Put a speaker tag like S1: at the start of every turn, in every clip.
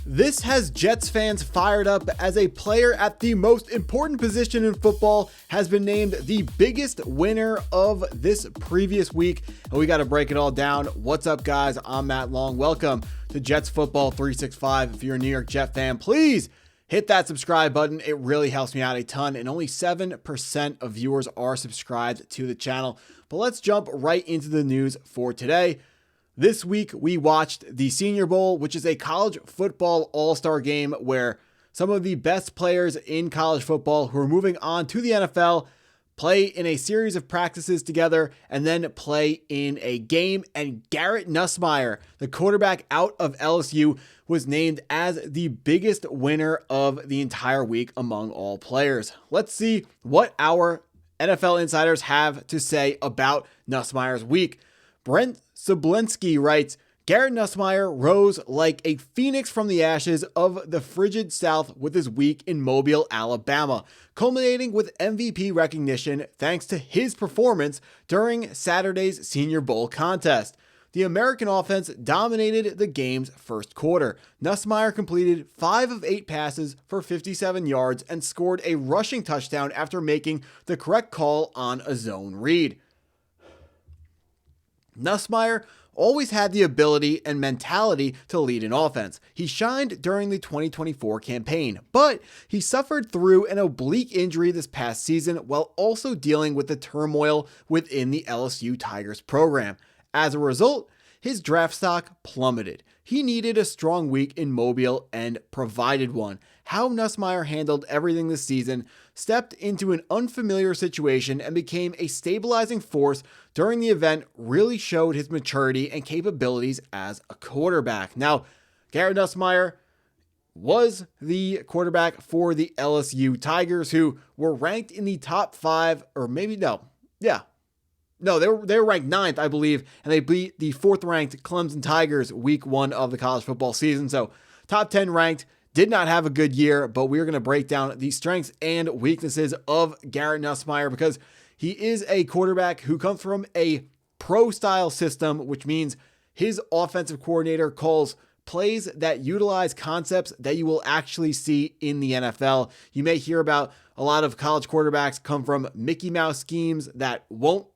S1: This has Jets fans fired up as a player at the most important position in football has been named the biggest winner of this previous week. And we got to break it all down. What's up, guys? I'm Matt Long. Welcome to Jets Football 365. If you're a New York Jet fan, please hit that subscribe button. It really helps me out a ton. And only 7% of viewers are subscribed to the channel. But let's jump right into the news for today. This week, we watched the Senior Bowl, which is a college football all-star game where some of the best players in college football who are moving on to the NFL play in a series of practices together and then play in a game. And Garrett Nussmeier, the quarterback out of LSU, was named as the biggest winner of the entire week among all players. Let's see what our NFL insiders have to say about Nussmeier's week. Brent Sublinski writes, Garrett Nussmeier rose like a phoenix from the ashes of the frigid South with his week in Mobile, Alabama, culminating with MVP recognition thanks to his performance during Saturday's Senior Bowl contest. The American offense dominated the game's first quarter. Nussmeier completed 5 of 8 passes for 57 yards and scored a rushing touchdown after making the correct call on a zone read. Nussmeier always had the ability and mentality to lead an offense. He shined during the 2024 campaign, but he suffered through an oblique injury this past season while also dealing with the turmoil within the LSU Tigers program. As a result, his draft stock plummeted. He needed a strong week in Mobile and provided one. How Nussmeier handled everything this season, stepped into an unfamiliar situation, and became a stabilizing force during the event really showed his maturity and capabilities as a quarterback. Now, Garrett Nussmeier was the quarterback for the LSU Tigers, who were ranked in the top 5, or maybe no. No, they were ranked 9th, I believe, and they beat the 4th-ranked Clemson Tigers week 1 of the college football season. So, top 10 ranked, did not have a good year, but we're going to break down the strengths and weaknesses of Garrett Nussmeier because he is a quarterback who comes from a pro-style system, which means his offensive coordinator calls plays that utilize concepts that you will actually see in the NFL. You may hear about a lot of college quarterbacks come from Mickey Mouse schemes that won't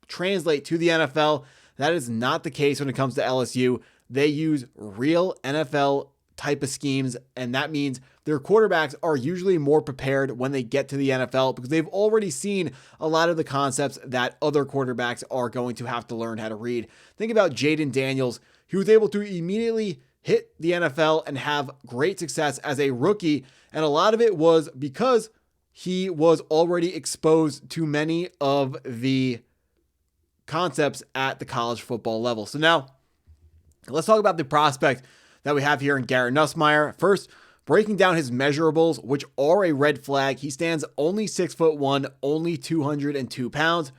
S1: translate to the NFL. That is not the case when it comes to LSU. They use real NFL type of schemes, and that means their quarterbacks are usually more prepared when they get to the NFL because they've already seen a lot of the concepts that other quarterbacks are going to have to learn how to read. Think about Jaden Daniels. He was able to immediately hit the NFL and have great success as a rookie, and a lot of it was because he was already exposed to many of the concepts at the college football level. So now let's talk about the prospect that we have here in Garrett Nussmeier. First, breaking down his measurables, which are a red flag. He stands only 6'1", only 202 pounds.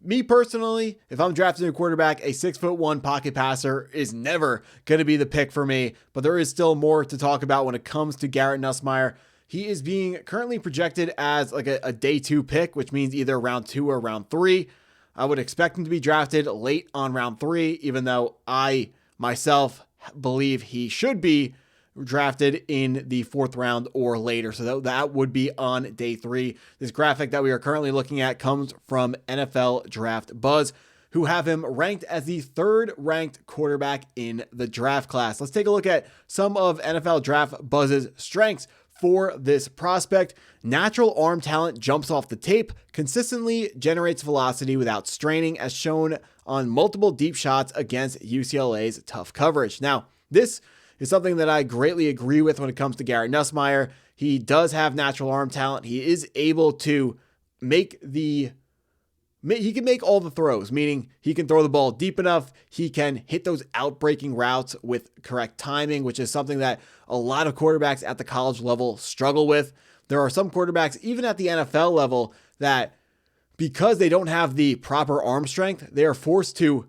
S1: Me personally, if I'm drafting a quarterback, a 6'1" pocket passer is never going to be the pick for me, but there is still more to talk about when it comes to Garrett Nussmeier. He is being currently projected as like a day 2 pick, which means either round 2 or round 3. I would expect him to be drafted late on round 3, even though I myself believe he should be drafted in the 4th round or later. So that would be on day 3. This graphic that we are currently looking at comes from NFL Draft Buzz, who have him ranked as the 3rd ranked quarterback in the draft class. Let's take a look at some of NFL Draft Buzz's strengths for this prospect. Natural arm talent jumps off the tape, consistently generates velocity without straining, as shown on multiple deep shots against UCLA's tough coverage. Now, this is something that I greatly agree with when it comes to Garrett Nussmeier. He does have natural arm talent. He is able to he can make all the throws, meaning he can throw the ball deep enough. He can hit those outbreaking routes with correct timing, which is something that a lot of quarterbacks at the college level struggle with. There are some quarterbacks, even at the NFL level, that because they don't have the proper arm strength, they are forced to,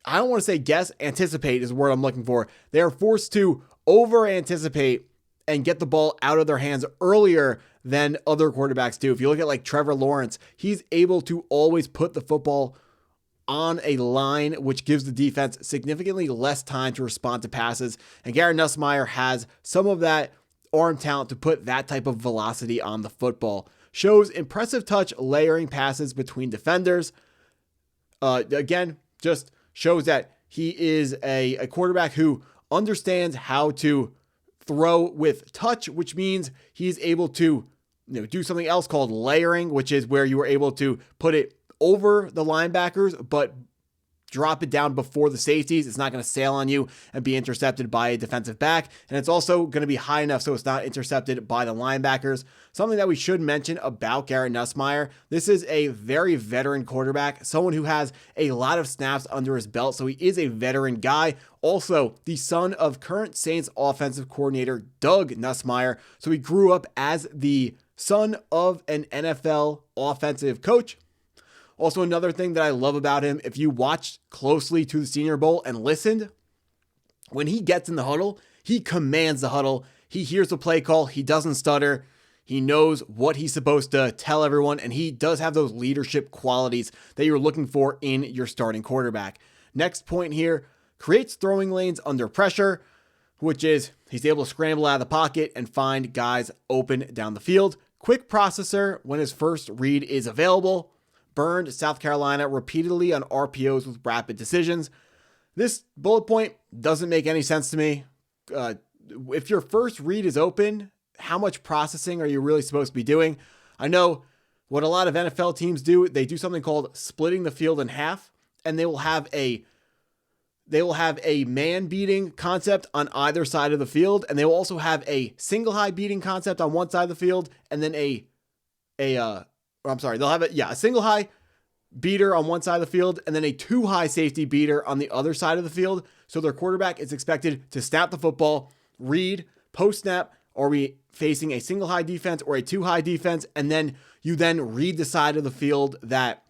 S1: I don't want to say guess, anticipate is the word I'm looking for. They are forced to over-anticipate and get the ball out of their hands earlier than other quarterbacks do. If you look at like Trevor Lawrence, he's able to always put the football on a line, which gives the defense significantly less time to respond to passes. And Garrett Nussmeier has some of that arm talent to put that type of velocity on the football. Shows impressive touch layering passes between defenders. Again, just shows that he is a quarterback who understands how to throw with touch, which means he's able to do something else called layering, which is where you are able to put it over the linebackers, but drop it down before the safeties. It's not going to sail on you and be intercepted by a defensive back. And it's also going to be high enough so it's not intercepted by the linebackers. Something that we should mention about Garrett Nussmeier, this is a very veteran quarterback, someone who has a lot of snaps under his belt. So he is a veteran guy. Also, the son of current Saints offensive coordinator Doug Nussmeier. So he grew up as the son of an NFL offensive coach. Also, another thing that I love about him, if you watched closely to the Senior Bowl and listened, when he gets in the huddle, he commands the huddle. He hears the play call. He doesn't stutter. He knows what he's supposed to tell everyone, and he does have those leadership qualities that you're looking for in your starting quarterback. Next point here, creates throwing lanes under pressure, which is he's able to scramble out of the pocket and find guys open down the field. Quick processor when his first read is available. Burned South Carolina repeatedly on RPOs with rapid decisions. This bullet point doesn't make any sense to me. If your first read is open, how much processing are you really supposed to be doing? I know what a lot of NFL teams do. They do something called splitting the field in half, and they will have a man beating concept on either side of the field, and they will also have a single high beating concept on one side of the field, and then they'll have a single high beater on one side of the field and then a two high safety beater on the other side of the field. So their quarterback is expected to snap the football, read, post snap, are we facing a single high defense or a two high defense? And then you then read the side of the field that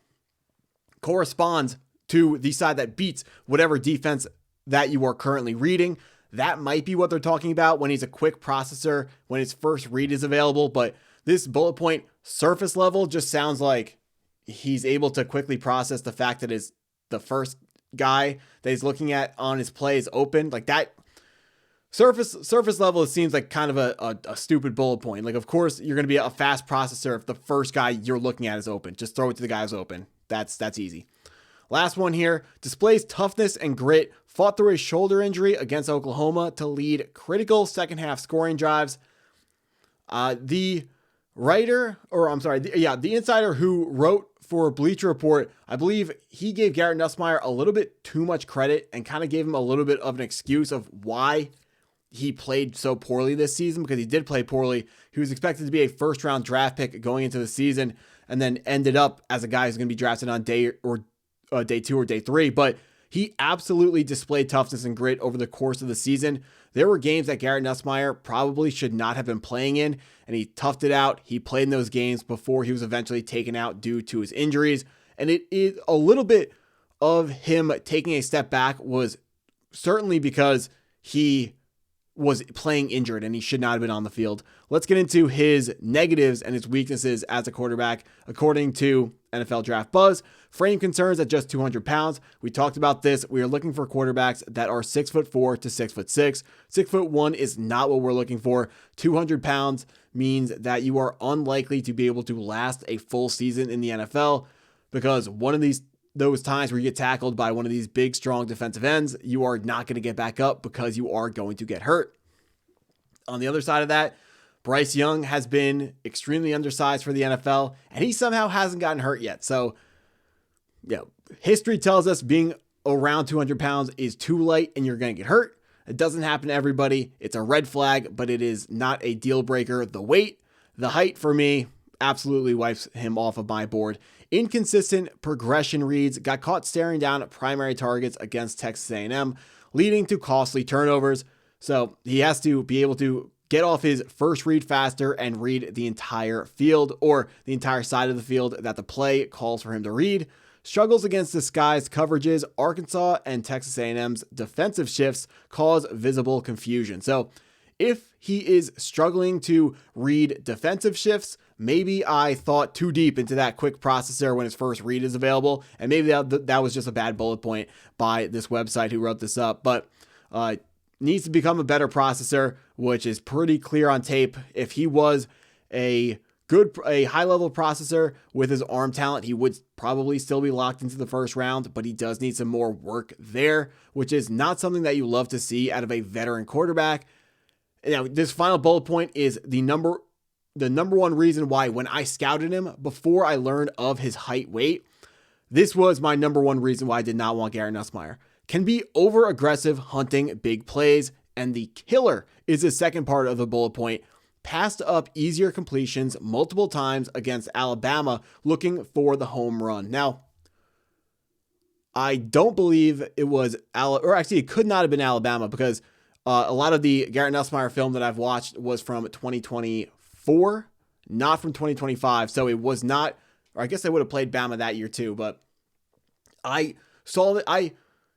S1: corresponds to the side that beats whatever defense that you are currently reading. That might be what they're talking about when he's a quick processor, when his first read is available. But this bullet point surface level just sounds like he's able to quickly process the fact that the first guy that he's looking at on his play is open. Like that surface level, it seems like kind of a stupid bullet point. Like, of course, you're going to be a fast processor if the first guy you're looking at is open. Just throw it to the guy who's open. That's easy. Last one here, displays toughness and grit, fought through a shoulder injury against Oklahoma to lead critical second half scoring drives. The insider who wrote for Bleacher Report, I believe he gave Garrett Nussmeier a little bit too much credit and kind of gave him a little bit of an excuse of why he played so poorly this season, because he did play poorly. He was expected to be a first round draft pick going into the season and then ended up as a guy who's going to be drafted on day 2 or day 3, but he absolutely displayed toughness and grit over the course of the season. There were games that Garrett Nussmeier probably should not have been playing in, and he toughed it out. He played in those games before he was eventually taken out due to his injuries. And it is a little bit of him taking a step back was certainly because he was playing injured and he should not have been on the field. Let's get into his negatives and his weaknesses as a quarterback. According to NFL Draft Buzz, frame concerns at just 200 pounds. We talked about this. We are looking for quarterbacks that are 6'4" to 6'6". 6'1" is not what we're looking for. 200 pounds means that you are unlikely to be able to last a full season in the NFL, because one of those times where you get tackled by one of these big, strong defensive ends, you are not going to get back up because you are going to get hurt. On the other side of that, Bryce Young has been extremely undersized for the NFL, and he somehow hasn't gotten hurt yet. So, history tells us being around 200 pounds is too light and you're going to get hurt. It doesn't happen to everybody. It's a red flag, but it is not a deal breaker. The weight, the height for me, absolutely wipes him off of my board. Inconsistent progression reads, got caught staring down at primary targets against Texas A&M, leading to costly turnovers. So he has to be able to get off his first read faster and read the entire field, or the entire side of the field that the play calls for him to read. Struggles against disguised coverages. Arkansas and Texas A&M's defensive shifts cause visible confusion. So if he is struggling to read defensive shifts, maybe I thought too deep into that quick processor when his first read is available, and maybe that was just a bad bullet point by this website who wrote this up, but needs to become a better processor, which is pretty clear on tape. If he was a high-level processor with his arm talent, he would probably still be locked into the first round, but he does need some more work there, which is not something that you love to see out of a veteran quarterback. Now, this final bullet point is the number one reason why when I scouted him before I learned of his height, weight, this was my number one reason why I did not want Garrett Nussmeier. Can be over-aggressive hunting big plays, and the killer is the second part of the bullet point. Passed up easier completions multiple times against Alabama looking for the home run. Now, I don't believe it was, it could not have been Alabama, because a lot of the Garrett Nussmeier film that I've watched was from 2024, not from 2025. So it was not, or I guess they would have played Bama that year too, but I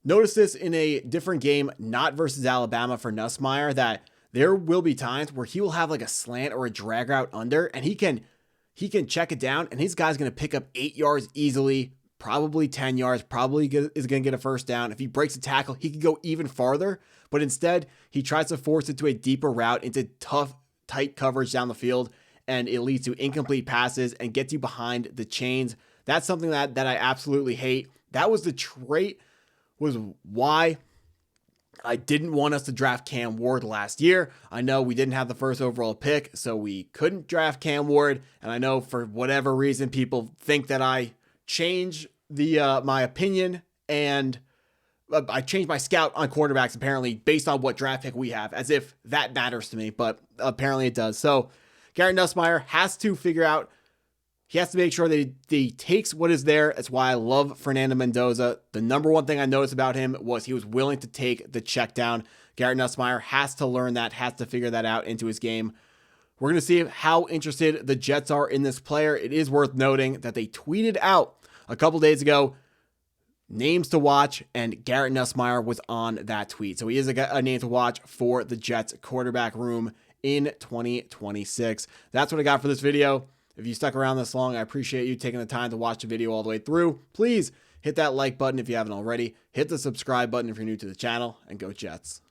S1: noticed this in a different game, not versus Alabama, for Nussmeier, that there will be times where he will have like a slant or a drag route under, and he can check it down, and his guy's going to pick up 8 yards easily, probably 10 yards, probably is going to get a first down. If he breaks a tackle, he could go even farther, but instead he tries to force it to a deeper route into tough, tight coverage down the field, and it leads to incomplete passes and gets you behind the chains. That's something that I absolutely hate. That was the trait, was why I didn't want us to draft Cam Ward last year. I know we didn't have the first overall pick, so we couldn't draft Cam Ward. And I know for whatever reason, people think that I change my opinion, and I changed my scout on quarterbacks apparently based on what draft pick we have, as if that matters to me, but apparently it does. So Garrett Nussmeier has to figure out, he has to make sure that he takes what is there. That's why I love Fernando Mendoza. The number one thing I noticed about him was he was willing to take the check down. Garrett Nussmeier has to learn that, has to figure that out into his game. We're going to see how interested the Jets are in this player. It is worth noting that they tweeted out a couple days ago names to watch, and Garrett Nussmeier was on that tweet. So he is a name to watch for the Jets quarterback room in 2026. That's what I got for this video. If you stuck around this long, I appreciate you taking the time to watch the video all the way through. Please hit that like button if you haven't already. Hit the subscribe button if you're new to the channel, and go Jets.